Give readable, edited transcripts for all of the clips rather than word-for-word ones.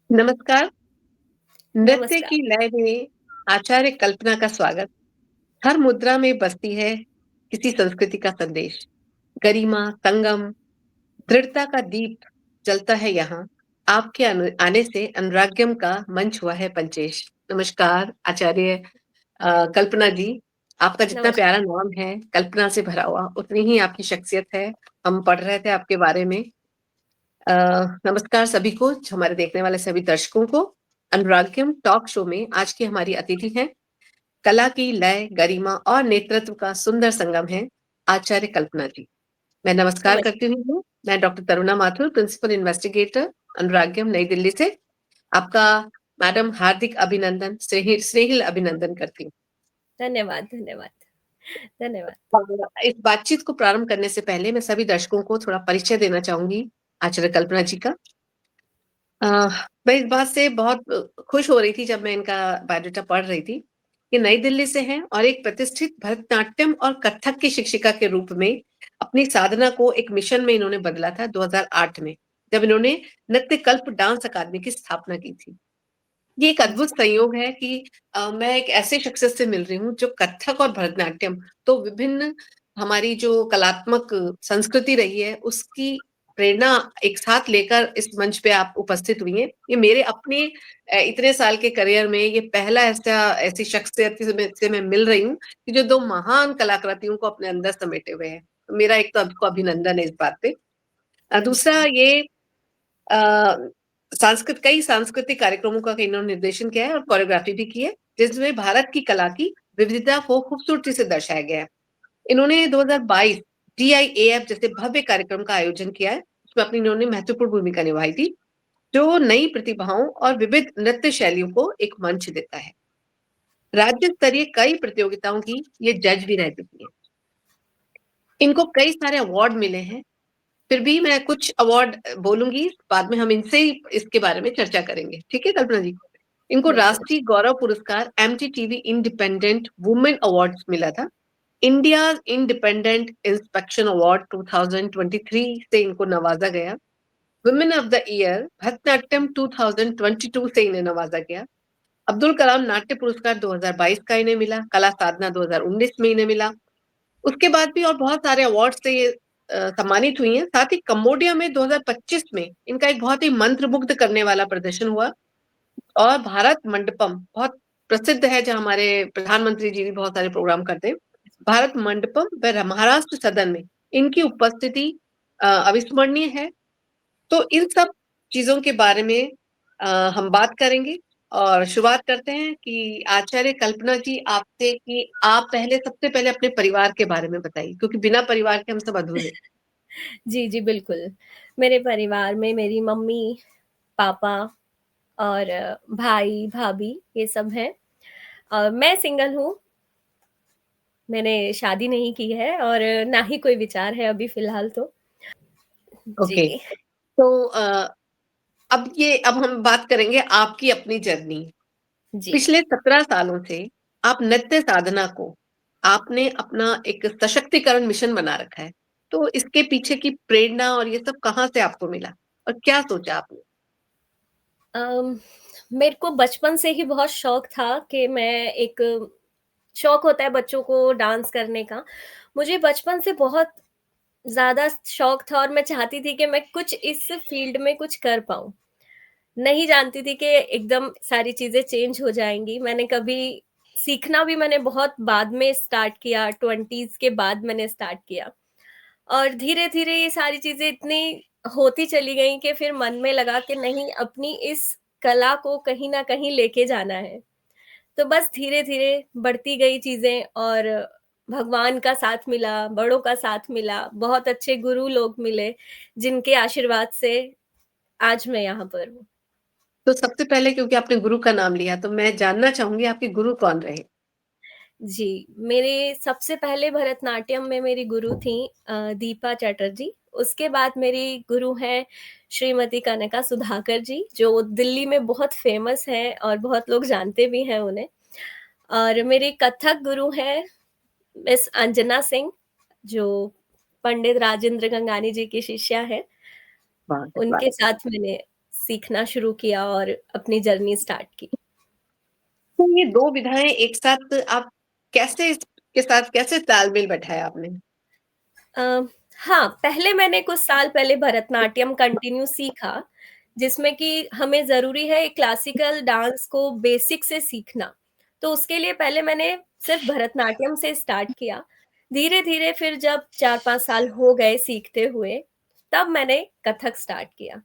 नमस्कार। नृत्य नमस्कार। की लय में आचार्य कल्पना का स्वागत। हर मुद्रा में बसती है किसी संस्कृति का संदेश। गरिमा, संगम, दृढ़ता का दीप जलता है यहाँ। आपके आने से अनुराग्यम का मंच हुआ है पंचेश। नमस्कार आचार्य कल्पना जी। आपका जितना नमस्कार। प्यारा नाम है कल्पना से भरा हुआ, उतनी ही आपकी शख्सियत है। हम पढ़ रहे थे आपके बारे में। अ, नमस्कार सभी को, हमारे देखने वाले सभी दर्शकों को। अनुराग्यम टॉक शो में आज की हमारी अतिथि हैं, कला की लय, गरिमा और नेतृत्व का सुंदर संगम है आचार्य कल्पना जी। मैं नमस्कार नमस्कार। करती हूँ। मैं doctor Taruna Mathur, principal investigator, Anuragyam, New Delhi से आपका मैडम हार्दिक अभिनंदन, स्नेहिल अभिनंदन करती हूँ। धन्यवाद, धन्यवाद, धन्यवाद। इस बातचीत को प्रारंभ करने से पहले मैं सभी दर्शकों को थोड़ा परिचय देना चाहूंगी आचार्य कल्पना जी का। अ, मैं इस बात से बहुत खुश हो रही थी जब मैं इनका बायोडाटा पढ़ रही थी। ये नई दिल्ली से हैं और एक प्रतिष्ठित भरतनाट्यम और कथक की शिक्षिका के रूप में अपनी साधना को एक मिशन में इन्होंने बदला था 2008 में, जब इन्होंने नृत्य कल्प डांस अकादमी की स्थापना की थी। ये एक जी, अद्भुत संयोग है कि मैं एक ऐसे शख्सियत से मिल रही हूँ जो कथक और भरतनाट्यम, तो विभिन्न हमारी जो कलात्मक संस्कृति रही है उसकी प्रेरणा एक साथ लेकर इस मंच पे आप उपस्थित हुई हैं। ये मेरे अपने इतने साल के करियर में ये पहला ऐसी शख्सियत से मैं मिल रही हूँ कि जो दो महान कलाकृतियों को अपने अंदर समेटे हुए है। मेरा एक तो आपको अभिनंदन है इस बात पे। दूसरा धन्यवाद। ये अ, कई सांस्कृतिक कार्यक्रमों का इन्होंने निर्देशन किया है और कोरियोग्राफी भी की है, जिसमें भारत की कला की विविधता को खूबसूरती से दर्शाया गया है। इन्होंने 2022 DIAF जैसे भव्य कार्यक्रम का आयोजन किया है, उसमें अपनी इन्होंने महत्वपूर्ण भूमिका निभाई थी, जो नई प्रतिभाओं और विविध नृत्य शैलियों को एक मंच देता है। राज्य स्तरीय कई प्रतियोगिताओं की ये जज भी रह चुकी है। इनको कई सारे अवार्ड मिले हैं। फिर भी मैं कुछ अवार्ड बोलूंगी, बाद में हम इनसे ही इसके बारे में चर्चा करेंगे। ठीक है कल्पना जी? इनको बिल्कुल। राष्ट्रीय गौरव पुरस्कार MTTV इंडिपेंडेंट वुमेन अवार्ड मिला था। इंडिया इंडिपेंडेंट इंस्पेक्शन अवार्ड 2023 से इनको नवाजा गया। Women of the year Bharatanatyam 2022 से इन्हें नवाजा गया। अब्दुल कलाम नाट्य पुरस्कार 2022 का इन्हें मिला। कला साधना 2019 में इन्हें मिला। उसके बाद भी और बहुत सारे अवार्ड से ये सम्मानित हुई हैं। साथ ही कम्बोडिया में 2025 में इनका एक बहुत ही मंत्रमुग्ध करने वाला प्रदर्शन हुआ। और भारत मंडपम बहुत प्रसिद्ध है, जहाँ हमारे प्रधानमंत्री जी भी बहुत सारे प्रोग्राम करते हैं। भारत मंडपम व महाराष्ट्र सदन में इनकी उपस्थिति अविस्मरणीय है। तो इन सब चीजों के बारे में हम बात करेंगे और शुरुआत करते हैं कि आचार्य कल्पना जी आपसे कि आप पहले सबसे पहले अपने परिवार के बारे में बताइए, क्योंकि बिना परिवार के हम सब अधूरे। जी, जी, बिल्कुल। मेरे परिवार में मेरी मम्मी, पापा और भाई-भाभी ये सब हैं। मैं सिंगल हूँ, मैंने शादी नहीं की है और ना ही कोई विचार है अभी फ़िलहाल तो। जी, ओके। तो अब हम बात करेंगे आपकी अपनी जर्नी। जी। पिछले 17 सालों से आप नृत्य साधना को आपने अपना एक सशक्तिकरण मिशन बना रखा है। तो इसके पीछे की प्रेरणा और ये सब कहाँ से आपको मिला और क्या सोचा आपने? अम, मेरे को बचपन से ही बहुत शौक था कि मैं एक शौक होता है बच्चों को डांस करने का। मुझे बचपन से बहुत ज़्यादा शौक था और मैं चाहती थी कि मैं कुछ इस फ़ील्ड में कुछ कर पाऊँ। नहीं जानती थी कि एकदम सारी चीज़ें चेंज हो जाएँगी। मैंने कभी सीखना भी मैंने बहुत बाद में स्टार्ट किया, 20s के बाद मैंने स्टार्ट किया। और धीरे-धीरे ये सारी चीज़ें इतनी होती चली गईं कि फिर मन में लगा कि नहीं अपनी इस कला को कहीं न कहीं लेके जाना है। तो बस धीरे-धीरे बढ़ती गई चीज़ें और भगवान का साथ मिला, बड़ों का साथ मिला, बहुत अच्छे गुरु लोग मिले, जिनके आशीर्वाद से आज मैं यहाँ पर हूँ। तो सबसे पहले, क्योंकि आपने गुरु का नाम लिया, तो मैं जानना चाहूंगी आपके गुरु कौन रहे? जी, मेरे सबसे पहले भरतनाट्यम में मेरी गुरु थीं दीपा चटर्जी। उसके बाद मेरी गुरु हैं श्रीमती कनका सुधाकर जी, जो दिल्ली में बहुत फ़ेमस हैं और बहुत लोग जानते भी हैं उन्हें। और मेरे कथक गुरु हैं मिस अंजना सिंह, जो पंडित राजेंद्र गंगानी जी की शिष्या हैं। वाह, क्या बात उनके है। साथ मैंने सीखना शुरू किया और अपनी जर्नी स्टार्ट की। तो ये 2 विधाएँ एक साथ आप कैसे इसके साथ कैसे तालमेल बैठाया आपने? अ, हाँ, पहले मैंने कुछ साल पहले भरतनाट्यम कंटिन्यू सीखा, जिसमें कि हमें ज़रूरी है क्लासिकल डांस को बेसिक से सीखना। तो उसके लिए पहले मैंने सिर्फ़ भरतनाट्यम से स्टार्ट किया। धीरे-धीरे फिर जब 4-5 साल हो गए सीखते हुए, तब मैंने कथक स्टार्ट किया।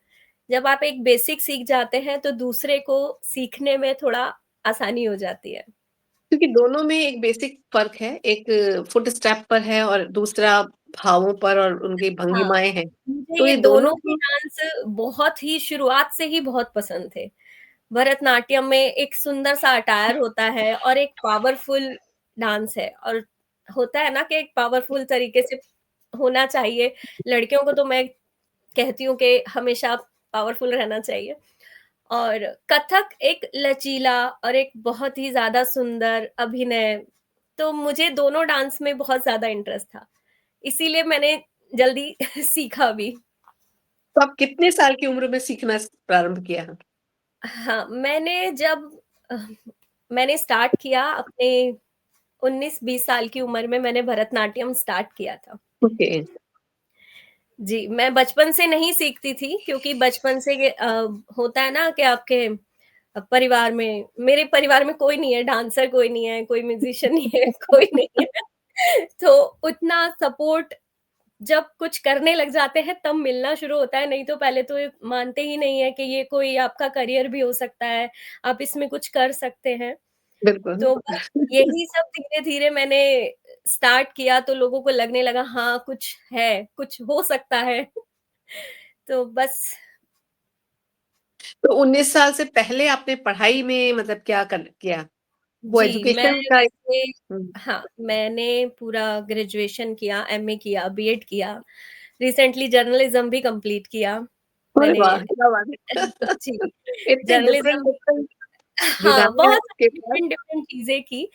जब आप एक बेसिक सीख जाते हैं, तो दूसरे को सीखने में थोड़ा आसानी हो जाती है। क्योंकि दोनों में एक बेसिक फ़र्क है, एक फुट स्टेप पर है और दूसरा भावों पर और उनकी हाँ, भंगिमाएँ हैं। मुझे तो ये ये दोनों दोनों ही को डांस बहुत ही शुरुआत से ही बहुत पसंद थे। भरतनाट्यम में एक सुंदर-सा अटायर होता है और एक पावरफुल डांस है और होता है ना कि एक पावरफुल तरीके से होना चाहिए। लड़कियों को तो मैं कहती हूँ कि हमेशा पावरफुल रहना चाहिए और कथक एक लचीला और एक बहुत ही ज़्यादा सुंदर अभिनय, तो मुझे दोनों डांस में बहुत ज़्यादा इंटरेस्ट था। इसीलिए मैंने जल्दी सीखा भी। तो आप कितने साल की उम्र में सीखना प्रारंभ किया? हाँ, अ, मैंने स्टार्ट किया अपने 19-20 साल की उम्र में मैंने भरतनाट्यम स्टार्ट किया था। ओके, जी, मैं बचपन से नहीं सीखती थी क्योंकि बचपन से होता है ना कि आपके परिवार में मेरे परिवार में कोई नहीं है, डांसर कोई नहीं है, कोई म्यूज़िशियन नहीं है, कोई नहीं है। तो उतना सपोर्ट जब कुछ करने लग जाते हैं तब मिलना शुरू होता है, नहीं तो पहले तो ये मानते ही नहीं है कि ये कोई आपका करियर भी हो सकता है, आप इसमें कुछ कर सकते हैं। बिल्कुल। तो बस यही सब धीरे-धीरे मैंने स्टार्ट किया तो लोगों को लगने लगा हाँ, कुछ है, कुछ हो सकता है। तो बस तो 19 साल से पहले आपने पढ़ाई में मतलब क्या कर किया? वो जी, मैं एजुकेशन का वैसे हुँ, हाँ, मैंने पूरा ग्रेजुएशन किया, एमए किया, बीएड किया, रिसेंटली जर्नलिज़्म भी कंप्लीट किया। अरे मैंने वाह! क्या बात है। जी, इतने जर्नलिज़्म डिफरेंट हाँ, विधाएँ हैं बहुत आपके सारी पास। डिफरेंट चीज़ें की।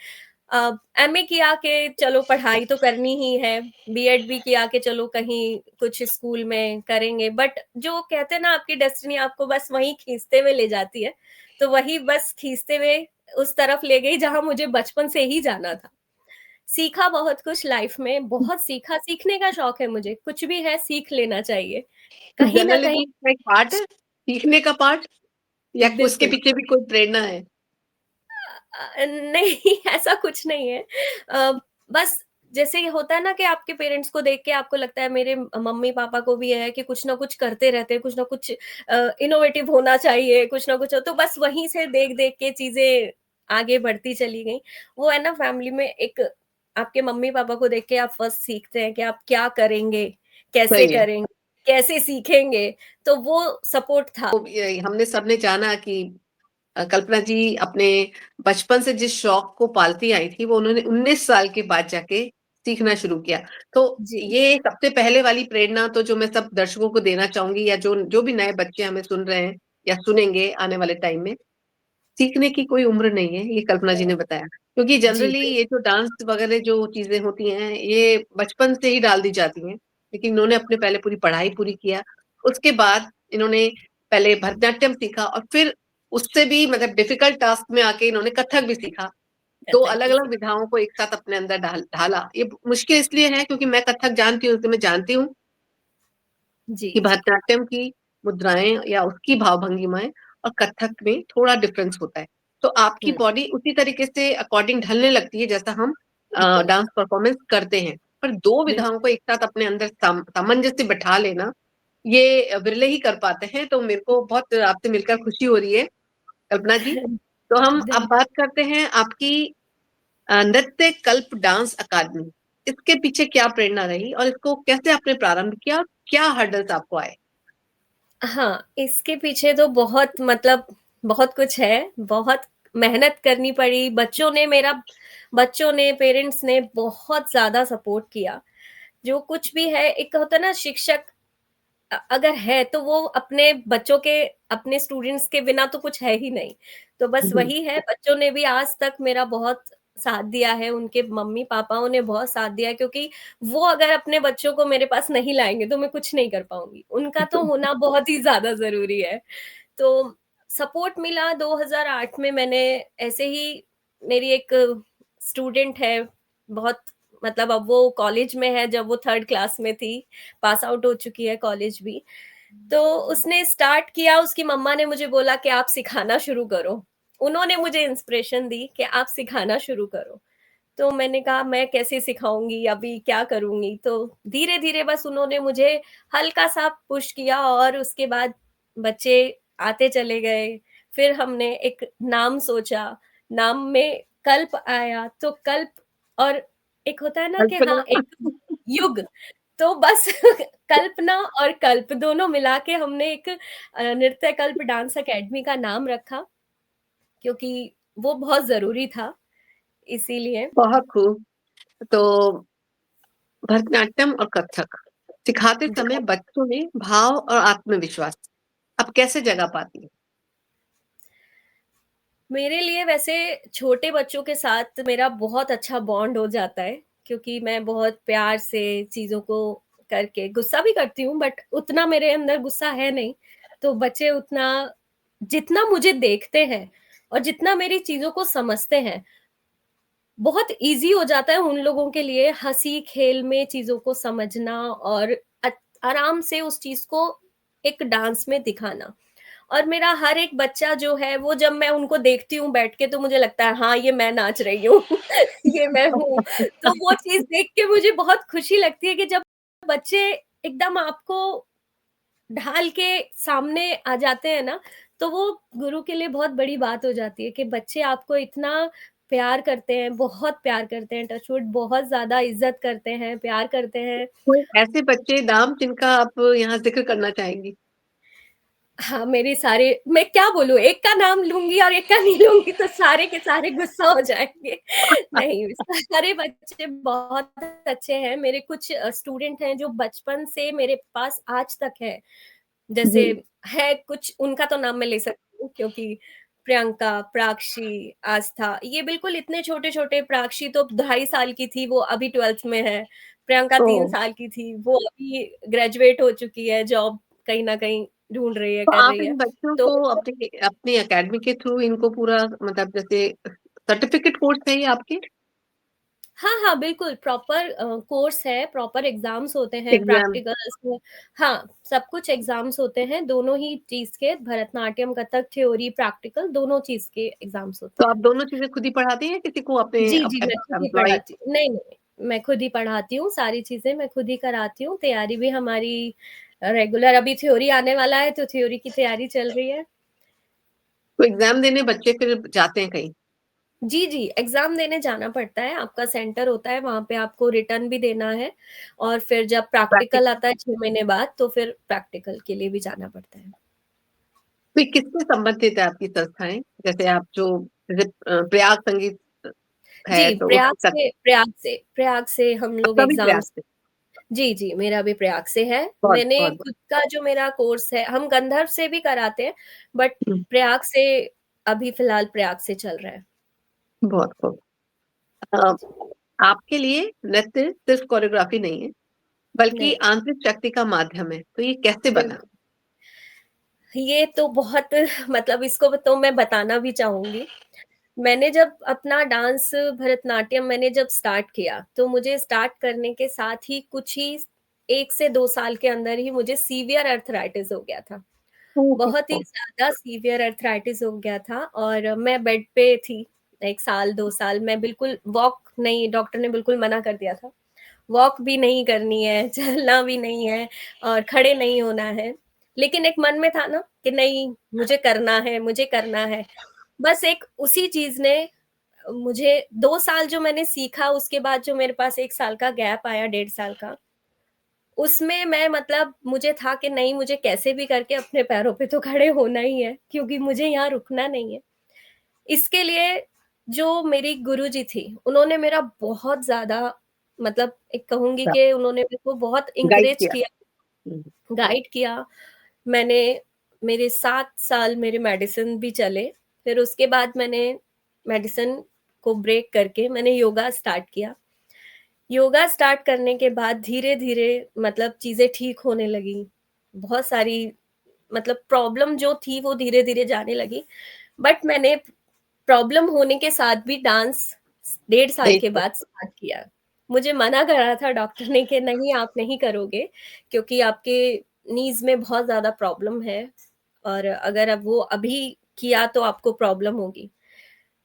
एमए किया के चलो पढ़ाई तो करनी ही है, बीएड भी किया कि चलो कहीं कुछ स्कूल में करेंगे, बट जो कहते हैं ना आपकी डेस्टिनी आपको बस वहीं खींचते हुए ले जाती है, तो वही बस खींचते हुए उस तरफ ले गई जहाँ मुझे बचपन से ही जाना था। सीखा बहुत कुछ लाइफ में, बहुत सीखा, सीखने का शौक है मुझे, कुछ भी है सीख लेना चाहिए, कहीं न कहीं जर्नलिज़्म का एक पार्ट है, सीखने का पार्ट या उसके बिल्कुल। पीछे भी कोई प्रेरणा है? नहीं ऐसा कुछ नहीं है। अ, बस जैसे ये होता है ना कि आपके पेरेंट्स को देख के आपको लगता है मेरे मम्मी-पापा को भी है कि कुछ ना कुछ करते रहते हैं, कुछ ना कुछ इनोवेटिव होना चाहिए, कुछ ना कुछ तो बस वहीं से देख-देख के चीज़ें आगे बढ़ती चली गईं। वो है ना फैमिली में एक आपके मम्मी-पापा को देख के आप फर्स्ट सीखते हैं कि आप क्या करेंगे, कैसे सही है। करेंगे, कैसे सीखेंगे, तो वो सपोर्ट था। तो ये हमने सबने जाना कि कल्पना जी अपने बचपन से जिस शौक को पालती आई थी, वो उन्होंने 19 साल के बाद जाके सीखना शुरू किया। तो जी, ये सबसे पहले वाली प्रेरणा तो जो मैं सब दर्शकों को देना चाहूँगी या जो जो भी नए बच्चे हमें सुन रहे हैं या सुनेंगे आने वाले टाइम में, सीखने की कोई उम्र नहीं है, ये कल्पना जी ने बताया। क्योंकि जी, जनरली ये जो डांस वगैरह जो चीज़ें होती हैं, ये बचपन से ही डाल दी जाती हैं। लेकिन इन्होंने अपने पहले पूरी पढ़ाई पूरी किया, उसके बाद इन्होंने पहले भरतनाट्यम सीखा और फिर उससे भी मतलब डिफिकल्ट टास्क में आके इन्होंने कथक भी सीखा। 2 कथक भी अलग-अलग विधाओं को एक साथ अपने अंदर ढाला। ये मुश्किल इसलिए है क्योंकि मैं कथक जानती हूँ, तो मैं जानती हूँ जी, कि जी, भरतनाट्यम की मुद्राएँ या उसकी भाव-भंगिमाएँ और कथक में थोड़ा डिफरेंस होता है। तो आपकी हुँ, बॉडी उसी तरीके से अकॉर्डिंग ढलने लगती है जैसा हम बिल्कुल, डांस परफॉर्मेंस करते हैं। पर 2 विधाओं को बिल्कुल। एक साथ अपने अंदर सामंजस्य बिठा लेना, ये विरले ही कर पाते हैं। तो मेरे को बहुत आपसे मिलकर खुशी हो रही है, कल्पना जी। तो हम अब धन्य बात करते हैं आपकी नृत्य कल्प डांस अकादमी। इसके पीछे क्या प्रेरणा रही और इसको कैसे आपने प्रारंभ किया? क्या हर्डल्स आपको आए? हाँ, इसके पीछे तो बहुत मतलब बहुत कुछ है, बहुत मेहनत करनी पड़ी, बच्चों ने, पेरेंट्स ने बहुत ज़्यादा सपोर्ट किया। जो कुछ भी है, एक होता है ना शिक्षक अगर है तो वो अपने बच्चों के अपने स्टूडेंट्स के बिना तो कुछ है ही नहीं। तो बस हुँ, वही है, बच्चों ने भी आज तक मेरा बहुत साथ दिया है, उनके मम्मी-पापाओं ने बहुत साथ दिया है क्योंकि वो अगर अपने बच्चों को मेरे पास नहीं लाएँगे तो मैं कुछ नहीं कर पाऊँगी। उनका तो होना बहुत ही ज़्यादा ज़रूरी है। तो सपोर्ट मिला 2008 में। मैंने ऐसे ही, मेरी एक स्टूडेंट है, बहुत मतलब अब वो कॉलेज में है, जब वो 3rd क्लास में थी, पास आउट हो चुकी है कॉलेज भी। तो उसने स्टार्ट किया, उसकी मम्मा ने मुझे बोला कि आप सिखाना शुरू करो। उन्होंने मुझे इंस्पिरेशन दी कि आप सिखाना शुरू करो। तो मैंने कहा मैं कैसे सिखाऊँगी, अभी क्या करूँगी? तो धीरे-धीरे बस उन्होंने मुझे हल्का-सा पुश किया और उसके बाद बच्चे आते चले गए। फिर हमने एक नाम सोचा, नाम में कल्प आया, तो कल्प और एक होता है ना कि हाँ, कल्पना। एक युग, तो बस कल्पना और कल्प दोनों मिला के हमने एक नृत्य कल्प डांस अकेडमी का नाम रखा, क्योंकि वो बहुत ज़रूरी था, इसीलिए। बहुत खूब। तो भरतनाट्यम और कथक सिखाते जी। समय बच्चों में भाव और आत्मविश्वास अब कैसे जगह पाती है? मेरे लिए वैसे छोटे बच्चों के साथ मेरा बहुत अच्छा बॉन्ड हो जाता है, क्योंकि मैं बहुत प्यार से चीज़ों को करके गुस्सा भी करती हूँ, बट उतना मेरे अंदर गुस्सा है नहीं। तो बच्चे उतना, जितना मुझे देखते हैं और जितना मेरी चीज़ों को समझते हैं, बहुत ईज़ी हो जाता है उन लोगों के लिए हँसी-खेल में चीज़ों को समझना और अ, आराम से उस चीज़ को एक डांस में दिखाना। और मेरा हर एक बच्चा जो है, वो जब मैं उनको देखती हूँ बैठ के, तो मुझे लगता है हाँ, ये मैं नाच रही हूँ, ये मैं हूँ। तो वो चीज़ देख के मुझे बहुत खुशी लगती है कि जब बच्चे एकदम आपको ढाल के सामने आ जाते हैं ना, तो वो गुरु के लिए बहुत बड़ी बात हो जाती है कि बच्चे आपको इतना प्यार करते हैं, बहुत प्यार करते हैं, टच वुड बहुत ज़्यादा इज़्ज़त करते हैं, प्यार करते हैं। कोई ऐसे बच्चे नाम जिनका आप यहाँ जिक्र करना चाहेंगी? हाँ, मेरे सारे, मैं क्या बोलूँ, एक का नाम लूँगी और एक का नहीं लूँगी तो सारे के सारे गुस्सा हो जाएँगे। नहीं, सारे बच्चे बहुत अच्छे हैं। मेरे कुछ स्टूडेंट हैं जो बचपन से मेरे पास आज तक हैं। जी। जैसे है कुछ, उनका तो नाम मैं ले सकती हूँ, क्योंकि प्रियंका, प्राक्षी, आस्था, ये बिल्कुल इतने छोटे-छोटे। प्राक्षी तो 2.5 साल की थी, वो अभी 12th में है। प्रियंका 3 ओह! साल की थी, वो अभी ग्रेजुएट हो चुकी है, जॉब कहीं न कहीं ढूँढ रही है, तो कर आप रही है। इन बच्चों तो को अपनी अपनी अकेडमी के थ्रू इनको पूरा मतलब जैसे सर्टिफिकेट कोर्स है ये आपके? हाँ, हाँ, बिल्कुल प्रॉपर कोर्स है, प्रॉपर एग्ज़ाम्स होते हैं, एग्ज़ाम। प्रैक्टिकल्स में। हाँ, सब कुछ एग्ज़ाम्स होते हैं, दोनों ही चीज़ के, भरतनाट्यम, कथक, थ्योरी, प्रैक्टिकल दोनों चीज़ के एग्ज़ाम्स होते तो हैं। आप दोनों चीज़ें खुद ही पढ़ाती हैं किसी को अपने जी, जी, मैं खुद ही एम्प्लॉयी? पढ़ाती हूँ। नहीं, नहीं, मैं खुद ही पढ़ाती हूँ, सारी चीज़ें मैं खुद ही कराती हूँ, तैयारी भी हमारी रेगुलर, अभी थ्योरी आने वाला है, तो थ्योरी की तैयारी चल रही है। तो एग्ज़ाम देने बच्चे फिर जाते हैं कहीं? जी, जी, एग्ज़ाम देने जाना पड़ता है, आपका सेंटर होता है, वहाँ पे आपको रिटर्न भी देना है और फिर जब प्रैक्टिकल प्रैक्टिकल। आता है 6 महीने बाद, तो फिर प्रैक्टिकल के लिए भी जाना पड़ता है। तो ये किससे संबंधित है आपकी संस्थाएँ? जैसे आप जो जैसे प्रयाग संगीत है जी, तो उसके तक प्रयाग से हम लोग आपका भी प्रयाग एग्ज़ाम्स। से? जी, जी, मेरा भी प्रयाग से है। बहुत, मैंने बहुत, खुद का जो मेरा कोर्स है, हम गंधर्व से भी कराते हैं, बट हुँ, प्रयाग से, अभी फ़िलहाल प्रयाग से चल रहा है। बहुत खूब। अ, आपके लिए नृत्य सिर्फ़ कोरियोग्राफ़ी नहीं है, बल्कि नहीं, आंतरिक शक्ति का माध्यम है, तो ये कैसे बना? बिल्कुल। ये तो बहुत मतलब इसको तो मैं बताना भी चाहूँगी। मैंने जब अपना डांस भरतनाट्यम मैंने जब स्टार्ट किया, तो मुझे स्टार्ट करने के साथ ही कुछ ही 1 से 2 साल के अंदर ही मुझे सीवियर अर्थराइटिस हो गया था। ओह हो, बहुत ही हो! ज़्यादा सीवियर अर्थराइटिस हो गया था और मैं बेड पे थी, 1 साल, 2 साल। मैं बिल्कुल वॉक नहीं, डॉक्टर ने बिल्कुल मना कर दिया था। वॉक भी नहीं करनी है, चलना भी नहीं है और खड़े नहीं होना है। लेकिन एक मन में था ना कि नहीं, मुझे करना है, मुझे करना है। बस एक उसी चीज़ ने मुझे 2 साल जो मैंने सीखा, उसके बाद जो मेरे पास 1 साल का गैप आया, 1.5 साल का, उसमें मैं मतलब मुझे था कि नहीं, मुझे कैसे भी करके अपने पैरों पे तो खड़े होना ही है, क्योंकि मुझे यहाँ रुकना नहीं है। इसके लिए जो मेरी गुरुजी थी, उन्होंने मेरा बहुत ज़्यादा, मतलब एक कहूँगी अच्छा, कि उन्होंने मेरे को बहुत गाइड एनकरेज किया। किया, हुँ, गाइड किया। मैंने मेरे 7 साल मेरे मेडिसिन भी चले, फिर उसके बाद मैंने मेडिसिन को ब्रेक करके मैंने योगा स्टार्ट किया। योगा स्टार्ट करने के बाद धीरे-धीरे मतलब चीज़ें ठीक होने लगी। बहुत सारी मतलब प्रॉब्लम जो थी वो धीरे-धीरे जाने लगी। बट मैंने प्रॉब्लम होने के साथ भी डांस 1.5 साल के देखिए। बाद स्टार्ट किया। मुझे मना करा था डॉक्टर ने कि नहीं आप नहीं करोगे, क्योंकि आपके नीज़ में बहुत ज़्यादा प्रॉब्लम है और अगर अब वो अभी किया तो आपको प्रॉब्लम होगी।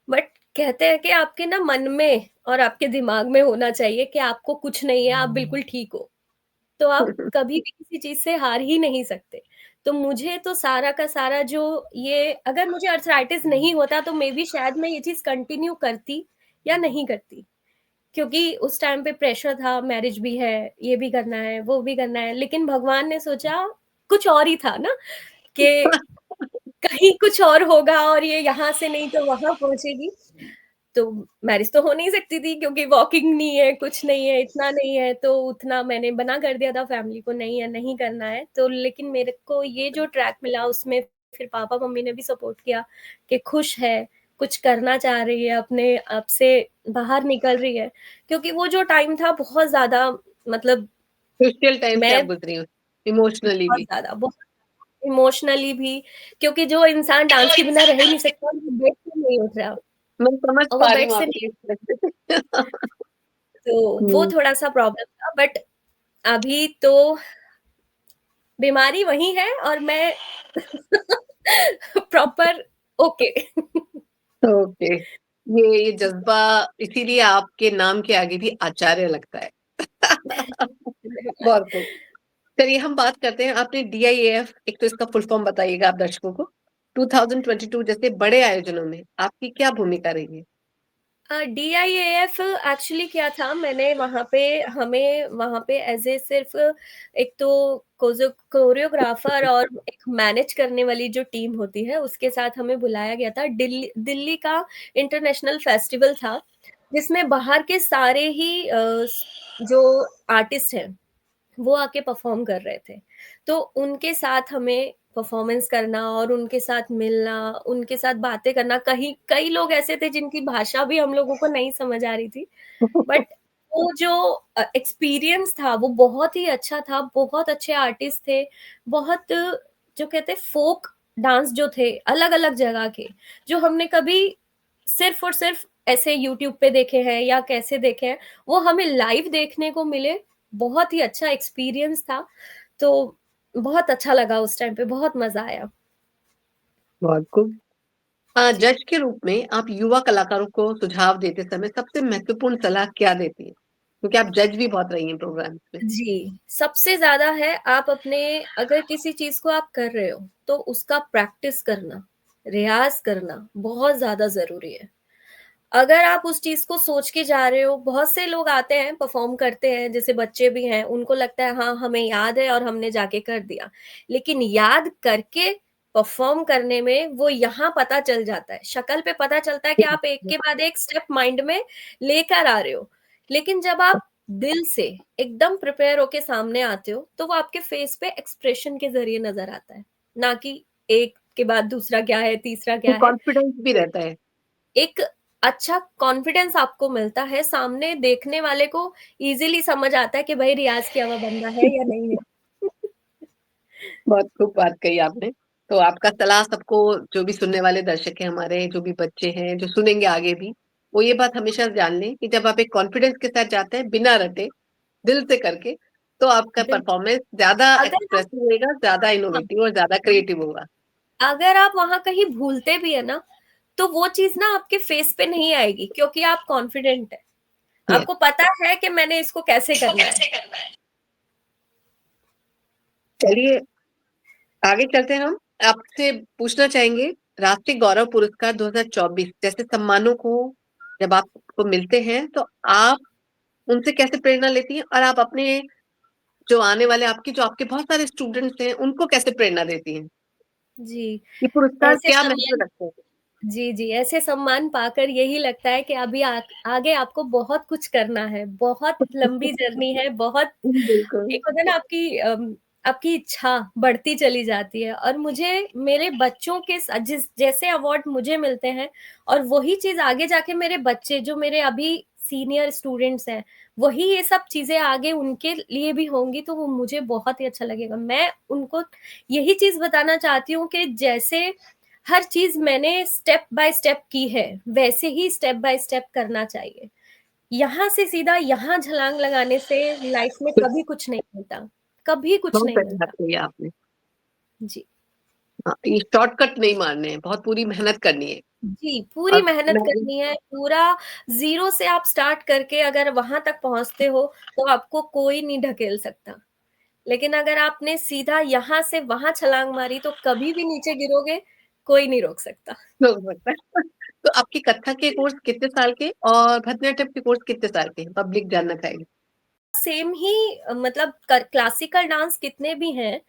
बट कहते हैं कि आपके ना मन में और आपके दिमाग में होना चाहिए कि आपको कुछ नहीं है, आप बिल्कुल ठीक हो। तो आप कभी भी किसी चीज़ से हार ही नहीं सकते। तो मुझे तो सारा का सारा जो ये अगर मुझे अर्थराइटिस नहीं होता तो मेबी शायद मैं ये चीज़ कंटिन्यू करती या नहीं करती। क्योंकि उस टाइम पे प्रेशर था, मैरिज भी है, ये भी करना है, वो भी करना है, लेकिन भगवान ने सोचा कुछ और ही था ना कि कहीं कुछ और होगा और ये यहाँ से नहीं तो वहाँ पहुँचेगी। तो मैरिज तो हो नहीं सकती थी क्योंकि वॉकिंग नहीं है, कुछ नहीं है, इतना नहीं है, तो उतना मैंने मना कर दिया था फैमिली को नहीं है, नहीं करना है। तो लेकिन मेरे को ये जो ट्रैक मिला उसमें फिर पापा-मम्मी ने भी सपोर्ट किया कि खुश है, कुछ करना चाह रही है, अपने आप से बाहर निकल रही है। क्योंकि वो जो टाइम था बहुत ज़्यादा मतलब क्रिटिकल टाइम से आप मैं गुजरी हो, इमोशनली बहुत भी। ज़्यादा बहुत इमोशनली भी क्योंकि जो इंसान डांस के बिना रह ही नहीं सकता, वो बेड से नहीं उठ रहा मैं समझ और वो पा रही बेड हूँ से आपकी नहीं इस परिस्थिति। तो वो हुँ। थोड़ा-सा प्रॉब्लम था बट अभी तो बीमारी वही है और मैं प्रॉपर ओके। ओके। ये जज़्बा इसीलिए आपके नाम के आगे भी आचार्य लगता है। बहुत खूब। चलिए हम बात करते हैं, आपने डीआईएएफ, एक तो इसका फुल फॉर्म बताइएगा आप दर्शकों को। 2022 जैसे बड़े आयोजनों में आपकी क्या भूमिका रही है? डीआईएएफ एक्चुअली क्या था मैंने वहाँ पे हमें वहाँ पे एज़ ए सिर्फ़ एक तो कोरियोग्राफ़र और एक मैनेज करने वाली जो टीम होती है, उसके साथ हमें बुलाया गया था। दिल्ली का इंटरनेशनल फेस्टिवल था, जिसमें बाहर के सारे ही जो आर्टिस्ट हैं वो आके परफ़ॉर्म कर रहे थे। तो उनके साथ हमें परफ़ॉर्मेंस करना और उनके साथ मिलना, उनके साथ बातें करना, कहीं कई लोग ऐसे थे जिनकी भाषा भी हम लोगों को नहीं समझ आ रही थी। बट वो जो एक्सपीरियंस था वो बहुत ही अच्छा था, बहुत अच्छे आर्टिस्ट थे, बहुत जो कहते हैं फ़ोक डांस जो थे अलग-अलग जगह के, जो हमने कभी सिर्फ़ और सिर्फ़ ऐसे यूट्यूब पे देखे हैं या कैसे देखे हैं, वो हमें लाइव देखने को मिले, बहुत ही अच्छा एक्सपीरियंस था। तो बहुत अच्छा लगा उस टाइम पे, बहुत मज़ा आया। बहुत खूब। जी। जज के रूप में आप युवा कलाकारों को सुझाव देते समय सबसे महत्वपूर्ण सलाह क्या देती हैं? क्योंकि आप जज भी बहुत रही हैं प्रोग्राम्स में। जी, सबसे ज़्यादा है आप अपने अगर किसी चीज़ को आप कर रहे हो, तो उसका प्रैक्टिस करना, रियाज़ करना बहुत ज़्यादा ज़रूरी है। अगर आप उस चीज़ को सोच के जा रहे हो बहुत से लोग आते हैं, परफ़ॉर्म करते हैं, जैसे बच्चे भी हैं, उनको लगता है हाँ, हमें याद है और हमने जाके कर दिया। लेकिन याद करके परफ़ॉर्म करने में वो यहाँ पता चल जाता है, शक्ल पे पता चलता है कि आप एक के बाद एक स्टेप माइंड में लेकर आ रहे हो। लेकिन जब आप दिल से एकदम प्रिपेयर होके सामने आते हो, तो वो आपके फेस पे एक्सप्रेशन के ज़रिए नज़र आता है, ना कि एक के बाद दूसरा क्या है, तीसरा वो क्या है। कॉन्फिडेंस भी रहता है। एक अच्छा कॉन्फिडेंस आपको मिलता है, सामने देखने वाले को ईज़िली समझ आता है कि भाई रियाज़ किया हुआ बंदा है या नहीं है। बहुत खूब बात कही आपने। तो आपका सलाह सबको, जो भी सुनने वाले दर्शक हैं हमारे, जो भी बच्चे हैं, जो सुनेंगे आगे भी, वो ये बात हमेशा जान लें कि जब आप एक कॉन्फिडेंस के साथ जाते हैं, बिना रटे, दिल से करके, तो आपका बिल परफॉर्मेंस ज़्यादा अगर आप एक्सप्रेसिव होएगा, ज़्यादा हाँ, इनोवेटिव और ज़्यादा क्रिएटिव होगा। अगर आप वहाँ कहीं भूलते भी है ना, तो वो चीज़ ना आपके फेस पे नहीं आएगी क्योंकि आप कॉन्फिडेंट हैं। यस। आपको पता है कि मैंने इसको कैसे करना है। चलिए आगे चलते हैं हम। आपसे पूछना चाहेंगे, राष्ट्रीय गौरव पुरस्कार 2024 जैसे सम्मानों को जब आपको मिलते हैं, तो आप उनसे कैसे प्रेरणा लेती हैं? और आप अपने जो आने वाले जो आपके बहुत सारे स्टूडेंट्स हैं, उनको कैसे प्रेरणा देती हैं? जी, ये पुरस्कार ऐसे क्या महत्व सम्मान रखते हैं? जी, जी, ऐसे सम्मान पाकर यही लगता है कि अभी आगे आपको बहुत कुछ करना है, बहुत लंबी जर्नी है, बहुत बिल्कुल। एक होता है ना आपकी इच्छा बढ़ती चली जाती है और मुझे मेरे बच्चों के जैसे अवार्ड मुझे मिलते हैं और वही चीज़ आगे जाके मेरे बच्चे जो मेरे अभी सीनियर स्टूडेंट्स हैं, वही ये सब चीज़ें आगे उनके लिए भी होंगी तो वो मुझे बहुत ही अच्छा लगेगा। मैं उनको यही चीज़ बताना चाहती हूँ कि जैसे हर चीज़ मैंने स्टेप बाय स्टेप की है, वैसे ही स्टेप बाय स्टेप करना चाहिए। यहाँ से सीधा यहाँ छलांग लगाने से लाइफ में कभी कुछ नहीं मिलता, कभी कुछ बहुत नहीं सही बात मिलता। कही आपने। जी। हाँ, ये शॉर्टकट नहीं मारने हैं, बहुत पूरी मेहनत करनी है। जी, पूरी और मेहनत मैं करनी है, पूरा ज़ीरो से आप स्टार्ट करके अगर वहाँ तक पहुँचते हो, तो आपको कोई नहीं ढकेल सकता। लेकिन अगर आपने सीधा यहाँ से वहाँ छलांग मारी, तो कभी भी नीचे गिरोगे, कोई नहीं रोक सकता। तो लगता है। तो आपकी कथक के कोर्स कितने साल के और भरतनाट्यम के कोर्स कितने साल के हैं? पब्लिक जानना चाहेगी। सेम ही मतलब क्लासिकल डांस कितने भी हैं,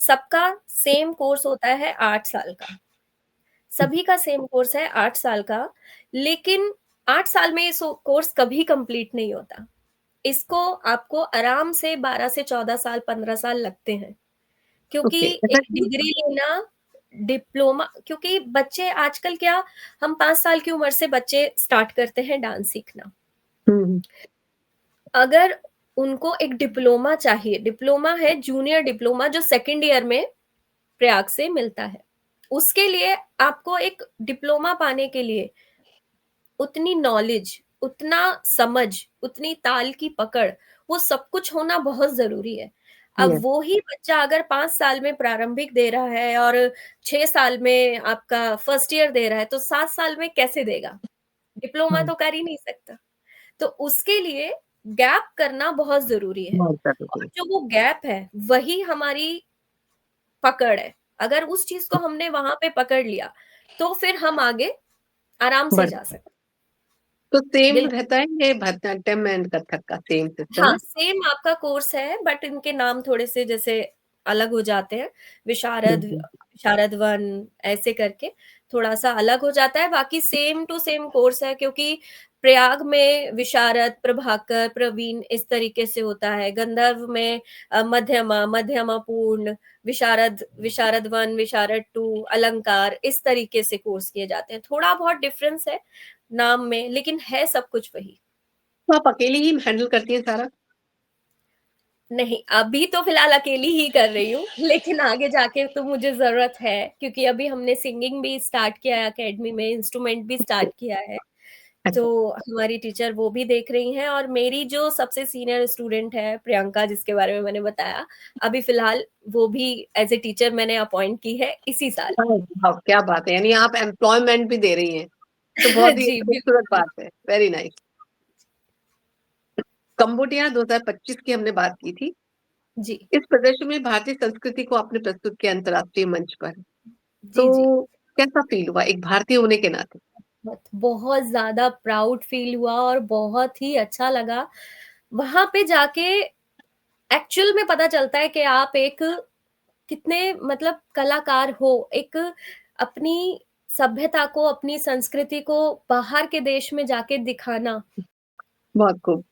सबका सेम कोर्स होता है 8 साल का। सभी का सेम कोर्स है 8 साल का, लेकिन 8 साल में ये कोर्स कभी कंप्लीट नहीं होता। इसको आपको आराम से 12 से 14 साल, 15 साल लगते हैं, क्योंकि ओके, ऐसा एक क्यों? डिग्री लेना, डिप्लोमा क्योंकि बच्चे आजकल क्या हम 5 साल की उम्र से बच्चे स्टार्ट करते हैं डांस सीखना। हुँ, अगर उनको एक डिप्लोमा चाहिए, डिप्लोमा है जूनियर डिप्लोमा जो सेकंड ईयर में प्रयाग से मिलता है। उसके लिए आपको एक डिप्लोमा पाने के लिए उतनी नॉलेज, उतना समझ, उतनी ताल की पकड़, वो सब कुछ होना बहुत ज़रूरी है। अब यस, वो ही बच्चा अगर 5 साल में प्रारंभिक दे रहा है और 6 साल में आपका फर्स्ट ईयर दे रहा है, तो 7 साल में कैसे देगा? डिप्लोमा हुँ, तो कर ही नहीं सकता। तो उसके लिए गैप करना बहुत ज़रूरी है बहुत ज़रूरी और है। जो वो गैप है, वही हमारी पकड़ है। अगर उस चीज़ को हमने वहाँ पे पकड़ लिया, तो फिर हम आगे आराम से बढ़ जा सकते हैं। तो सेम बिल्कुल। रहता है ये भरतनाट्यम एंड कथक का सेम सिस्टम हाँ, है? सेम आपका कोर्स है बट इनके नाम थोड़े-से जैसे अलग हो जाते हैं। विशारद हुँ, विशारद 1 ऐसे करके थोड़ा-सा अलग हो जाता है, बाकी सेम टू सेम कोर्स है क्योंकि प्रयाग में विशारद, प्रभाकर, प्रवीण इस तरीके से होता है। गंधर्व में मध्यमा, मध्यमा पूर्ण, विशारद विशारद 1, विशारद 2, अलंकार इस तरीके से कोर्स किए जाते हैं। थोड़ा-बहुत डिफरेंस है नाम में, लेकिन है सब कुछ वही। तो आप अकेली ही हैंडल करती हैं सारा? नहीं, अभी तो फ़िलहाल अकेली ही कर रही हूँ, लेकिन आगे जाके तो मुझे ज़रूरत है क्योंकि अभी हमने सिंगिंग भी स्टार्ट किया है अकेडमी में, इंस्ट्रूमेंट भी स्टार्ट किया है। अच्छा, तो हमारी टीचर वो भी देख रही हैं और मेरी जो सबसे सीनियर स्टूडेंट है प्रियंका जिसके बारे में मैंने बताया, अभी फ़िलहाल वो भी एज़ अ टीचर मैंने अपॉइंट की है इसी साल। वाओ! क्या बात है, यानी आप एम्प्लॉयमेंट भी दे रही हैं, तो बहुत ही जी, खूबसूरत बिल्कुल। बात है, वेरी नाइस। कंबोडिया 2025 की हमने बात की थी। जी। इस प्रदर्शन में भारतीय संस्कृति को आपने प्रस्तुत किया अंतर्राष्ट्रीय मंच पर, जी, जी। तो कैसा फ़ील हुआ एक भारतीय होने के नाते? बहुत ज़्यादा प्राउड फ़ील हुआ और बहुत ही अच्छा लगा। वहाँ पे जाके एक्चुअल में पता चलता है कि आप एक कितने मतलब कलाकार हो, एक अपनी सभ्यता को, अपनी संस्कृति को बाहर के देश में जाके दिखाना। बहुत खूब।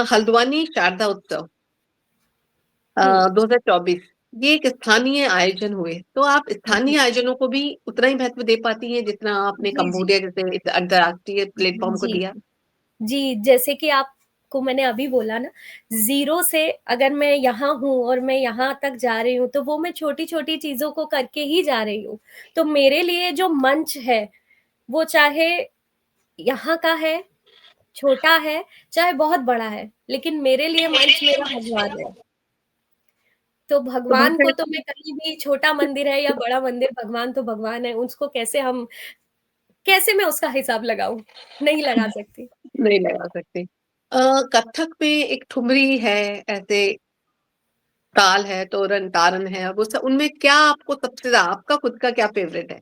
हल्द्वानी शारदा उत्सव हुँ। 2024 ये एक स्थानीय आयोजन हुए, तो आप जी, स्थानीय आयोजनों को भी उतना ही महत्व दे पाती हैं जितना आपने जी, जी। कंबोडिया जैसे इस अंतर्राष्ट्रीय प्लेटफ़ॉर्म को जी, दिया? जी, जैसे कि आपको मैंने अभी बोला ना, ज़ीरो से अगर मैं यहाँ हूँ और मैं यहाँ तक जा रही हूँ, तो वो मैं छोटी-छोटी चीज़ों को करके ही जा रही हूँ। तो मेरे लिए जो मंच है, वो चाहे यहाँ का है, छोटा है, चाहे बहुत बड़ा है, लेकिन मेरे लिए मंच मेरा भगवान है। तो तो भगवान को तो मैं कहीं भी छोटा मंदिर है या बड़ा मंदिर, भगवान तो भगवान है, उसको कैसे मैं उसका हिसाब लगाऊँ? नहीं लगा सकती। नहीं लगा सकते। कथक में एक ठुमरी है, ऐसे ताल है, तोरन तारन है, वो सब उनमें क्या आपको सबसे ज़्यादा आपका खुद का क्या फ़ेवरेट है?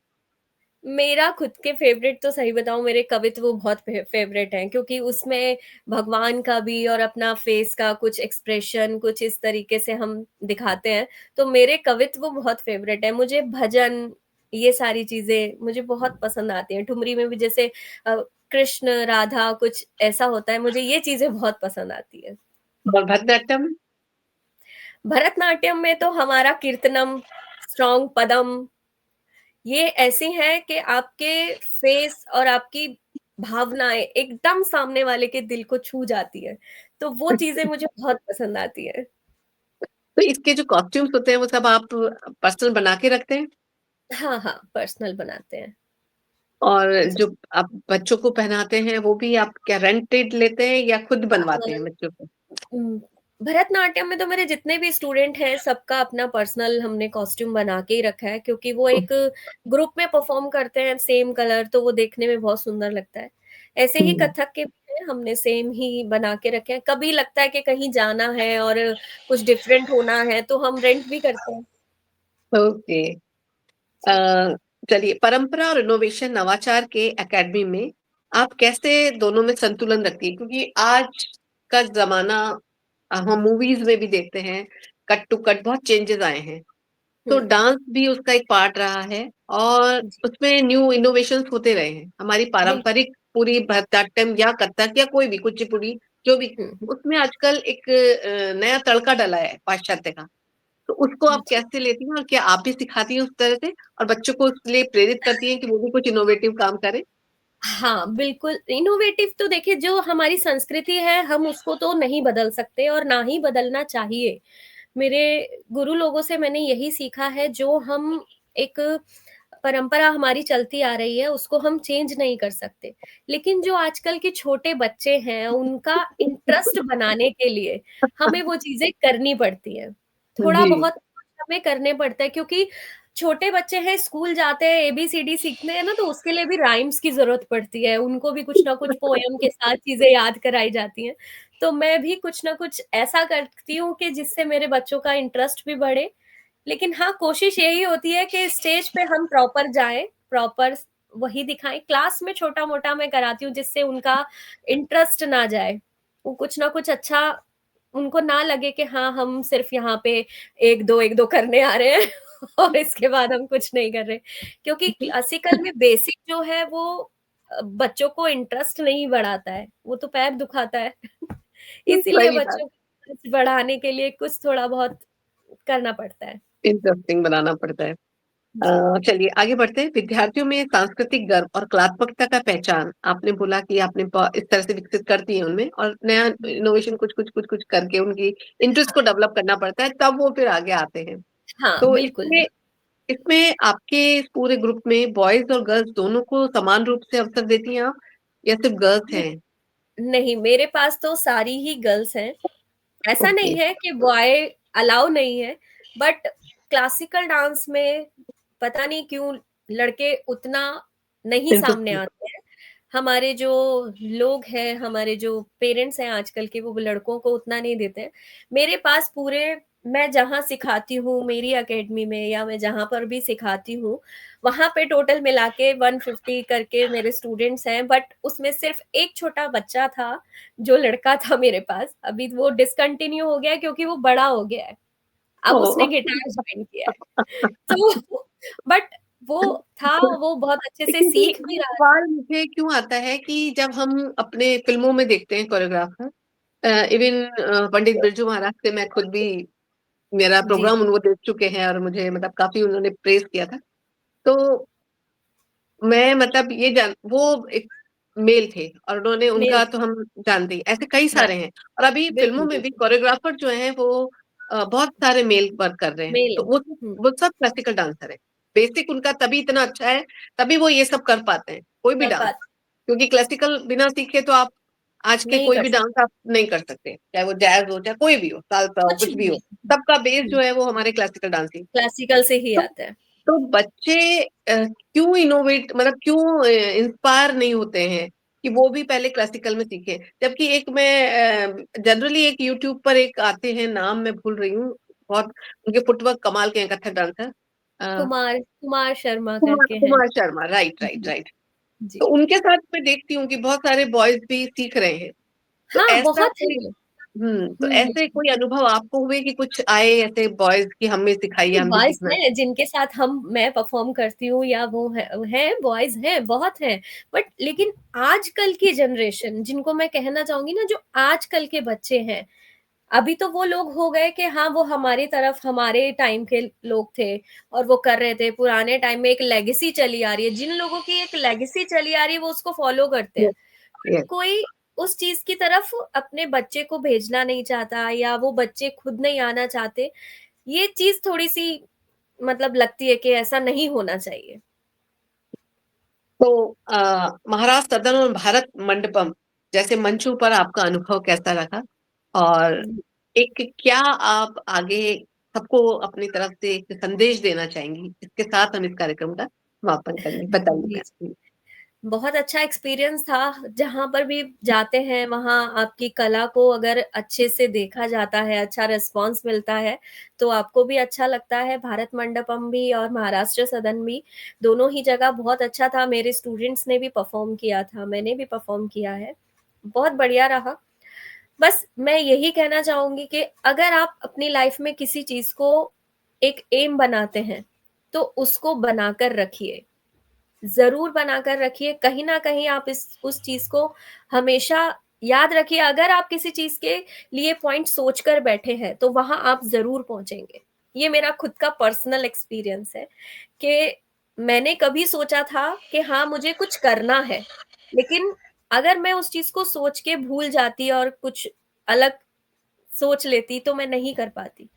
मेरा खुद के फ़ेवरेट तो सही बताऊँ मेरे कवित्व वो बहुत फ़ेवरेट हैं क्योंकि उसमें भगवान का भी और अपना फ़ेस का कुछ एक्सप्रेशन कुछ इस तरीके से हम दिखाते हैं, तो मेरे कवित्व बहुत फ़ेवरेट हैं। मुझे भजन, ये सारी चीज़ें मुझे बहुत पसंद आती हैं। ठुमरी में भी जैसे कृष्ण, राधा कुछ ऐसा होता है, मुझे ये चीज़ें बहुत पसंद आती हैं। और भरतनाट्यम? भरतनाट्यम में तो हमारा कीर्तनम, स्ट्रॉन्ग पदम ये ऐसी हैं कि आपके फेस और आपकी भावनाएँ एकदम सामने वाले के दिल को छू जाती हैं। तो वो चीज़ें मुझे बहुत पसंद आती हैं। तो इसके जो कॉस्ट्यूम्स होते हैं वो सब आप पर्सनल बना के रखते हैं? हाँ, हाँ, पर्सनल बनाते हैं। और जी। जो आप बच्चों को पहनाते हैं वो भी आप क्या रेंटेड लेते हैं या खुद अ, बनवाते हैं बच्चों को? उम, भरतनाट्यम में तो मेरे जितने भी स्टूडेंट हैं, सबका अपना पर्सनल हमने कॉस्ट्यूम बना के ही रखा है, क्योंकि वो एक ग्रुप में परफ़ॉर्म करते हैं सेम कलर, तो वो देखने में बहुत सुंदर लगता है। ऐसे ही हुँ, कथक के भी हैं, हमने सेम ही बना के रखे हैं। कभी लगता है कि कहीं जाना है और कुछ डिफरेंट होना है, तो हम रेंट भी करते हैं। ओके। अ, जी। चलिए परंपरा और इनोवेशन नवाचार के एकेडमी में आप कैसे दोनों में संतुलन रखती हैं? क्योंकि आज का ज़माना हम मूवीज़ में भी देखते हैं, कट टू कट बहुत चेंजेज़ आए हैं। तो हुँ, डांस भी उसका एक पार्ट रहा है और जी, उसमें न्यू इनोवेशंस होते रहे हैं। हमारी बिल्कुल। पारंपरिक पूरी भरतनाट्यम या कथक या कोई भी कुचिपुड़ी जो भी, हुँ, हुँ, उसमें आजकल एक नया तड़का डला है पाश्चात्य का। तो उसको आप जी। कैसे लेती हैं और क्या आप भी सिखाती हैं उस तरह से और बच्चों को उसके लिए प्रेरित करती हैं कि वो भी कुछ इनोवेटिव काम करें? हाँ, बिल्कुल, इनोवेटिव तो देखिए जो हमारी संस्कृति है, हम उसको तो नहीं बदल सकते और ना ही बदलना चाहिए। मेरे गुरु लोगों से मैंने यही सीखा है, जो हम एक परंपरा हमारी चलती आ रही है, उसको हम चेंज नहीं कर सकते। लेकिन जो आजकल के छोटे बच्चे हैं, उनका इंटरेस्ट बनाने के लिए हमें वो चीज़ें करनी पड़ती हैं। जी। थोड़ा-बहुत हमें करने पड़ता है, क्योंकि छोटे बच्चे हैं, स्कूल जाते हैं, एबीसीडी सीखते हैं ना, तो उसके लिए भी राइम्स की ज़रूरत पड़ती है। उनको भी कुछ ना कुछ पोएम के साथ चीज़ें याद कराई जाती हैं। तो मैं भी कुछ ना कुछ ऐसा करती हूँ कि जिससे मेरे बच्चों का इंटरेस्ट भी बढ़े। लेकिन हाँ, कोशिश यही होती है कि स्टेज पे हम प्रॉपर जाएँ, प्रॉपर वही दिखाएँ। क्लास में छोटा-मोटा मैं कराती हूँ, जिससे उनका इंटरेस्ट ना जाए। वो कुछ ना कुछ अच्छा उनको ना लगे कि हाँ, हम सिर्फ़ यहाँ पे 1-2 करने आ रहे हैं और इसके बाद हम कुछ नहीं कर रहे। क्योंकि क्लासिकल में बेसिक जो है वो बच्चों को इंटरेस्ट नहीं बढ़ाता है, वो तो पैर दुखाता है। इसीलिए सही बात। बच्चों को इंटरेस्ट बढ़ाने के लिए कुछ थोड़ा बहुत करना पड़ता है। इंटरेस्टिंग बनाना पड़ता है। जी। चलिए आगे बढ़ते हैं। विद्यार्थियों में सांस्कृतिक गर्व और कलात्मकता का पहचान आपने बोला कि आपने इस तरह से विकसित करती हैं उनमें और नया इनोवेशन कुछ करके उनकी इंटरेस्ट को डेवलप करना पड़ता है, तब वो फिर आगे आते हैं। हाँ, तो बिल्कुल, इसमें इसमें आपके इस पूरे ग्रुप में बॉयज और गर्ल्स दोनों को समान रूप से अवसर देती हैं आप या सिर्फ गर्ल्स नहीं, हैं? नहीं, मेरे पास तो सारी ही गर्ल्स हैं। ऐसा ओके। नहीं है कि बॉय अलाउ नहीं है, बट क्लासिकल डांस में पता नहीं क्यों लड़के उतना नहीं सामने इंटरेस्टिंग। आते हैं। हमारे जो लोग हैं, हमारे जो पेरेंट्स हैं आजकल के, वो लड़कों को उतना नहीं देते हैं। मेरे पास पूरे मैं जहाँ सिखाती हूँ, मेरी अकेडमी में या मैं जहाँ पर भी सिखाती हूँ, वहाँ पे टोटल मिला के 150 करके मेरे स्टूडेंट्स हैं, बट उसमें सिर्फ़ एक छोटा बच्चा था जो लड़का था मेरे पास, अभी वो डिसकंटिन्यू हो गया है क्योंकि वो बड़ा हो गया है। अब उसने ओह! गिटार जॉइन किया है। तो बट वो था, वो बहुत अच्छे से क्योंकि सीख भी ये रहा सवाल मुझे क्यों आता है कि जब हम अपने फ़िल्मों में देखते हैं कोरियोग्राफर इवन पंडित है। बिरजू महाराज से मैं खुद भी मेरा जी, प्रोग्राम वो देख चुके हैं और मुझे मतलब काफ़ी उन्होंने प्रेज़ किया था। तो मैं मतलब ये जान वो एक मेल थे और उन्होंने मेल उनका तो हम जानते ही ऐसे कई राइट, सारे हैं और अभी फ़िल्मों बिल्कुल, में भी बिल्कुल, कोरियोग्राफर जो हैं वो बहुत सारे मेल वर्क कर रहे हैं। मेल तो है। हुँ, वो सब क्लासिकल डांसर हैं। बेसिक उनका तभी इतना अच्छा है, तभी वो ये सब कर पाते हैं, कोई भी कर डांस। पाते क्योंकि क्लासिकल बिना सीखे तो आप आज के नहीं कोई कर भी डांस सकते, आप नहीं कर सकते। चाहे वो जैज़ हो, चाहे कोई भी हो, साल्सा हो, कुछ कुछ भी हो। भी। सबका बेस हुँ, जो है वो हमारे क्लासिकल डांस ही। क्लासिकल से ही तो आता है। तो बच्चे क्यों इनोवेट मतलब क्यों इंस्पायर नहीं होते हैं कि वो भी पहले क्लासिकल में सीखें? जबकि एक मैं जनरली एक यूट्यूब पर एक आते हैं, नाम मैं भूल रही हूँ, बहुत उनके फुटवर्क कमाल के हैं कथक डांसर। अ, कुमार कुमार शर्मा कुमार करके हैं। कुमार शर्मा, राइट, राइट, जी, राइट। जी। तो उनके साथ मैं देखती हूँ कि बहुत सारे बॉयज़ भी सीख रहे हैं। तो हाँ, ऐसा बहुत कोई है। तो हुँ, ऐसे हुँ। कोई अनुभव आपको हुए कि कुछ आए ऐसे बॉयज़ कि हमें सिखाइए, हम भी बॉयज़ सीखना हैं जिनके साथ हम मैं परफ़ॉर्म करती हूँ या वो हैं बॉयज़ हैं, बहुत हैं। बट लेकिन आजकल की जनरेशन जिनको मैं कहना चाहूँगी ना, जो आजकल के बच्चे हैं, अभी तो वो लोग हो गए कि हाँ, वो हमारी तरफ हमारे टाइम के लोग थे और वो कर रहे थे। पुराने टाइम में एक लेगेसी चली आ रही है, जिन लोगों की एक लेगेसी चली आ रही है वो उसको फॉलो करते हैं। Yes, yes. कोई उस चीज़ की तरफ अपने बच्चे को भेजना नहीं चाहता या वो बच्चे खुद नहीं आना चाहते। ये चीज़ थोड़ी-सी मतलब लगती है कि ऐसा नहीं होना चाहिए। तो महाराष्ट्र सदन और भारत मंडपम जैसे मंचों पर आपका अनुभव कैसा रहा? और एक क्या आप आगे सबको अपनी तरफ से एक संदेश देना चाहेंगी? इसके साथ हम इस कार्यक्रम का समापन करेंगे। बताइए जी, मैम। बहुत अच्छा एक्सपीरियंस था, जहाँ पर भी जाते हैं वहाँ आपकी कला को अगर अच्छे से देखा जाता है, अच्छा रिस्पॉन्स मिलता है, तो आपको भी अच्छा लगता है। भारत मंडपम भी और महाराष्ट्र सदन भी, दोनों ही जगह बहुत अच्छा था। मेरे स्टूडेंट्स ने भी परफ़ॉर्म किया था, मैंने भी परफ़ॉर्म किया है, बहुत बढ़िया रहा। बस मैं यही कहना चाहूँगी कि अगर आप अपनी लाइफ़ में किसी चीज़ को एक एम बनाते हैं, तो उसको बनाकर रखिए। ज़रूर बनाकर रखिए, कहीं न कहीं आप इस उस चीज़ को हमेशा याद रखिए। अगर आप किसी चीज़ के लिए पॉइंट सोच कर बैठे हैं, तो वहाँ आप ज़रूर पहुँचेंगे। ये मेरा खुद का पर्सनल एक्सपीरियंस है कि मैंने कभी सोचा था कि हाँ, मुझे कुछ करना है, लेकिन अगर मैं उस चीज़ को सोच के भूल जाती और कुछ अलग सोच लेती, तो मैं नहीं कर पाती।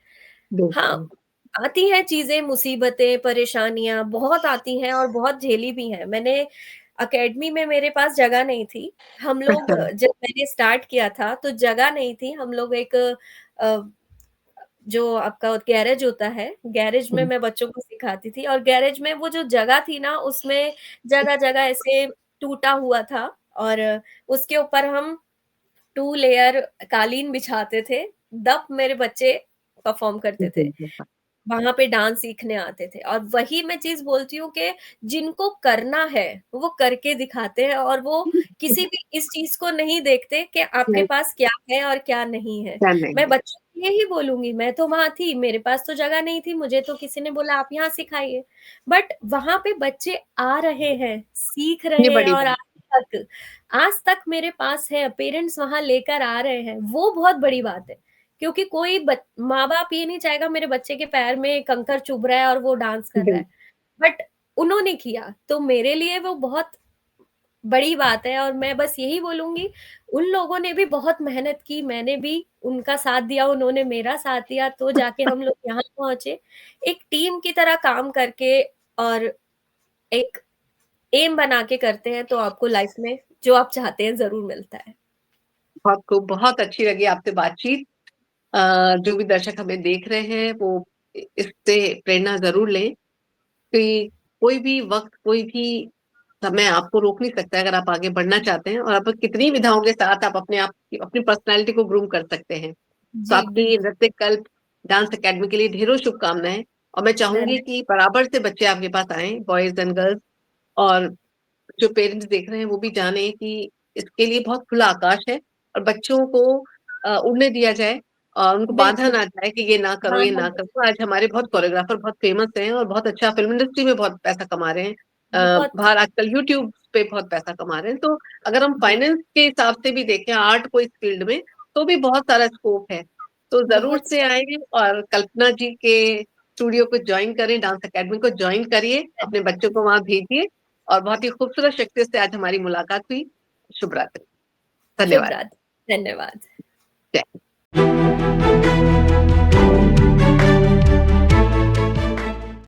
हाँ, बिल्कुल। आती हैं चीज़ें, मुसीबतें, परेशानियाँ बहुत आती हैं और बहुत झेली भी हैं। मैंने अकेडमी में मेरे पास जगह नहीं थी। हम लोग अच्छा। जब मैंने स्टार्ट किया था तो जगह नहीं थी। हम लोग एक जो आपका गैरेज होता है, गैरेज में मैं बच्चों को सिखाती थी और गैरेज में वो जो जगह थी ना, उसमें जगह-जगह ऐसे टूटा हुआ था और उसके ऊपर हम 2 लेयर कालीन बिछाते थे, तब मेरे बच्चे परफ़ॉर्म करते थे। वहाँ पे डांस सीखने आते थे और वही मैं चीज़ बोलती हूँ कि जिनको करना है, वो करके दिखाते हैं और वो किसी भी इस चीज़ को नहीं देखते कि आपके पास क्या है और क्या नहीं है। क्या नहीं मैं है। बच्चों को यही बोलूँगी, मैं तो वहाँ थी, मेरे पास तो जगह नहीं थी, मुझे तो किसी ने बोला आप यहाँ सिखाइए। बट वहाँ पे बच्चे आ रहे हैं, सीख ये रहे हैं बड़ी और बात। आज तक मेरे पास है, पेरेंट्स वहाँ लेकर आ रहे हैं, वो बहुत बड़ी बात है। क्योंकि कोई माँ-बाप ये नहीं चाहेगा मेरे बच्चे के पैर में कंकर चुभ रहा है और वो डांस कर रहा बिल्कुल। है। बट उन्होंने किया, तो मेरे लिए वो बहुत बड़ी बात है और मैं बस यही बोलूँगी, उन लोगों ने भी बहुत मेहनत की, मैंने भी उनका साथ दिया, उन्होंने मेरा साथ दिया, तो जाके हम लोग यहाँ पहुँचे। एक टीम की तरह काम करके और एक एम बना के करते हैं, तो आपको लाइफ़ में जो आप चाहते हैं ज़रूर मिलता है। बहुत खूब, बहुत अच्छी लगी आपसे बातचीत। जो भी दर्शक हमें देख रहे हैं वो इससे प्रेरणा ज़रूर लें कि कोई भी वक़्त, कोई भी समय आपको रोक नहीं सकता है अगर आप आगे बढ़ना चाहते हैं और आप कितनी विधाओं के साथ आप अपने आप की अपनी पर्सनैलिटी को ग्रूम कर सकते हैं। तो जी, आपकी बिल्कुल। नृत्य कल्प डांस अकेडमी के लिए ढेरों शुभकामनाएँ और मैं चाहूँगी धन्य कि बराबर से बच्चे आपके पास आएँ, बॉयज़ एंड गर्ल्स, और जो पेरेंट्स देख रहे हैं वो भी जाने कि इसके लिए बहुत खुला आकाश है और बच्चों को उड़ने दिया जाए और उनको बाँधा बिल्कुल, ना जाए कि ये ना करो, ये बाँधा ना नहीं करो। आज हमारे बहुत कोरियोग्राफर बहुत फेमस हैं और बहुत अच्छा फ़िल्म इंडस्ट्री में बहुत पैसा कमा रहे हैं। बहुत बाहर आजकल यूट्यूब पे बहुत पैसा कमा रहे हैं। तो अगर हम जी, फाइनेंस के हिसाब से भी देखें आर्ट को इस फ़ील्ड में, तो भी बहुत सारा स्कोप है। तो ज़रूर बहुत से आएँ और कल्पना जी के स्टूडियो को जॉइन करें, डांस अकेडमी को जॉइन करिए, अपने बच्चों को वहाँ भेजिए और बहुत ही खूबसूरत शख्सियत से आज हमारी मुलाकात हुई। शुभ रात्रि। शुभ धन्यवाद। रात्रि। धन्यवाद। जय